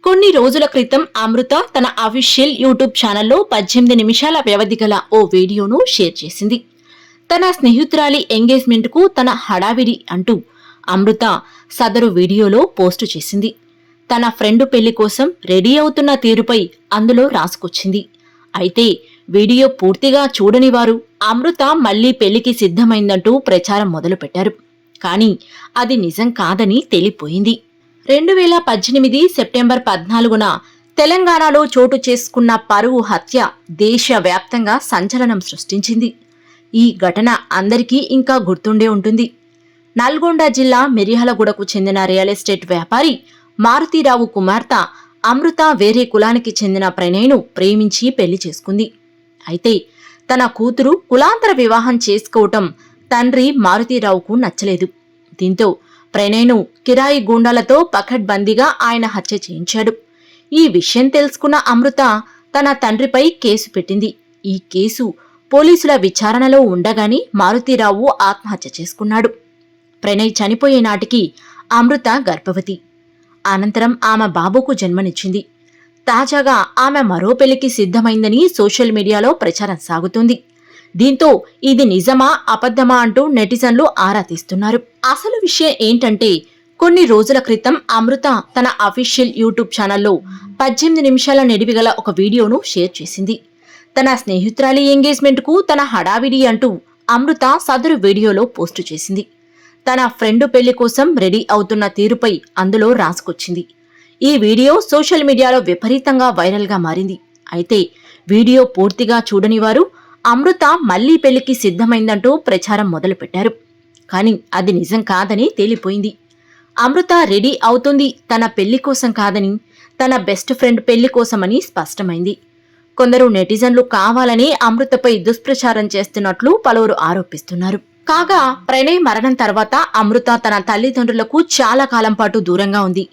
కొన్ని రోజుల క్రితం అమృత తన అఫీషియల్ యూట్యూబ్ ఛానల్లో 18 నిమిషాల వ్యవధి గల ఓ వీడియోను షేర్ చేసింది. తన స్నేహితురాలి ఎంగేజ్మెంట్కు తన హడావిడి అంటూ అమృత సదరు వీడియోలో పోస్టు చేసింది. తన ఫ్రెండ్ పెళ్లి కోసం రెడీ అవుతున్న తీరుపై అందులో రాసుకొచ్చింది. అయితే వీడియో పూర్తిగా చూడని వారు అమృత మళ్లీ పెళ్లికి సిద్ధమైందంటూ ప్రచారం మొదలుపెట్టారు. కానీ అది నిజం కాదని తేలిపోయింది. 2018 సెప్టెంబర్ 14న తెలంగాణలో చోటు చేసుకున్న పరువు హత్య దేశవ్యాప్తంగా సంచలనం సృష్టించింది. ఈ ఘటన అందరికీ ఇంకా గుర్తుండే ఉంటుంది. నల్గొండ జిల్లా మిర్యాలగూడకు చెందిన రియల్ ఎస్టేట్ వ్యాపారి మారుతీరావు కుమార్తె అమృత వేరే కులానికి చెందిన ప్రణయ్ను ప్రేమించి పెళ్లి చేసుకుంది. అయితే తన కూతురు కులాంతర వివాహం చేసుకోవటం తండ్రి మారుతీరావుకు నచ్చలేదు. దీంతో ప్రణయ్ను కిరాయి గూండాలతో పకడ్బందీగా ఆయన హత్య చేయించాడు. ఈ విషయం తెలుసుకున్న అమృత తన తండ్రిపై కేసు పెట్టింది. ఈ కేసు పోలీసుల విచారణలో ఉండగానే మారుతీరావు ఆత్మహత్య చేసుకున్నాడు. ప్రణయ్ చనిపోయే నాటికి అమృత గర్భవతి. అనంతరం ఆమె బాబుకు జన్మనిచ్చింది. తాజాగా ఆమె మరో పెళ్లికి సిద్ధమైందని సోషల్ మీడియాలో ప్రచారం సాగుతుంది. దీంతో ఇది నిజమా అబద్ధమా అంటూ నెటిజన్లు ఆరా తీస్తున్నారు. అసలు విషయం ఏంటంటే, కొన్ని రోజుల క్రితం అమృత తన అఫీషియల్ యూట్యూబ్ ఛానల్లో 18 నిమిషాల నిడివిగల ఒక వీడియోను షేర్ చేసింది. తన స్నేహితురాలి ఎంగేజ్మెంట్కు తన హడావిడి అంటూ అమృత సదరు వీడియోలో పోస్టు చేసింది. తన ఫ్రెండ్ పెళ్లి కోసం రెడీ అవుతున్న తీరుపై అందులో రాసుకొచ్చింది. ఈ వీడియో సోషల్ మీడియాలో విపరీతంగా వైరల్గా మారింది. అయితే వీడియో పూర్తిగా చూడని వారు అమృత మళ్లీ పెళ్లికి సిద్ధమైందంటూ ప్రచారం మొదలుపెట్టారు. కానీ అది నిజం కాదని తేలిపోయింది. అమృత రెడీ అవుతుంది తన పెళ్లి కోసం కాదని, తన బెస్ట్ ఫ్రెండ్ పెళ్లి కోసమని స్పష్టమైంది. కొందరు నెటిజన్లు కావాలని అమృతపై దుష్ప్రచారం చేస్తున్నట్లు పలువురు ఆరోపిస్తున్నారు. కాగా ప్రణయ్ మరణం తర్వాత అమృత తన తల్లిదండ్రులకు చాలా కాలం పాటు దూరంగా ఉంది.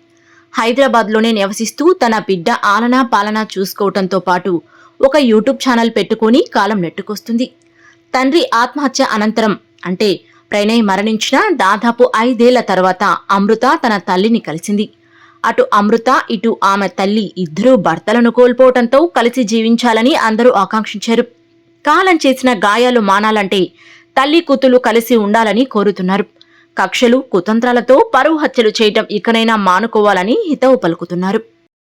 హైదరాబాద్లోనే నివసిస్తూ తన బిడ్డ ఆలనా పాలనా చూసుకోవటంతో పాటు ఒక యూట్యూబ్ ఛానల్ పెట్టుకుని కాలం నెట్టుకొస్తుంది. తండ్రి ఆత్మహత్య అనంతరం అంటే ప్రణయ్ మరణించిన దాదాపు 5 ఏళ్ల తర్వాత అమృత తన తల్లిని కలిసింది. అటు అమృత ఇటు ఆమె తల్లి ఇద్దరూ భర్తలను కోల్పోవటంతో కలిసి జీవించాలని అందరూ ఆకాంక్షించారు. కాలం చేసిన గాయాలు మానాలంటే తల్లి కూతులు కలిసి ఉండాలని కోరుతున్నారు. కక్షలు కుతంత్రాలతో పరువు హత్యలు చేయటం ఇకనైనా మానుకోవాలని హితవు పలుకుతున్నారు.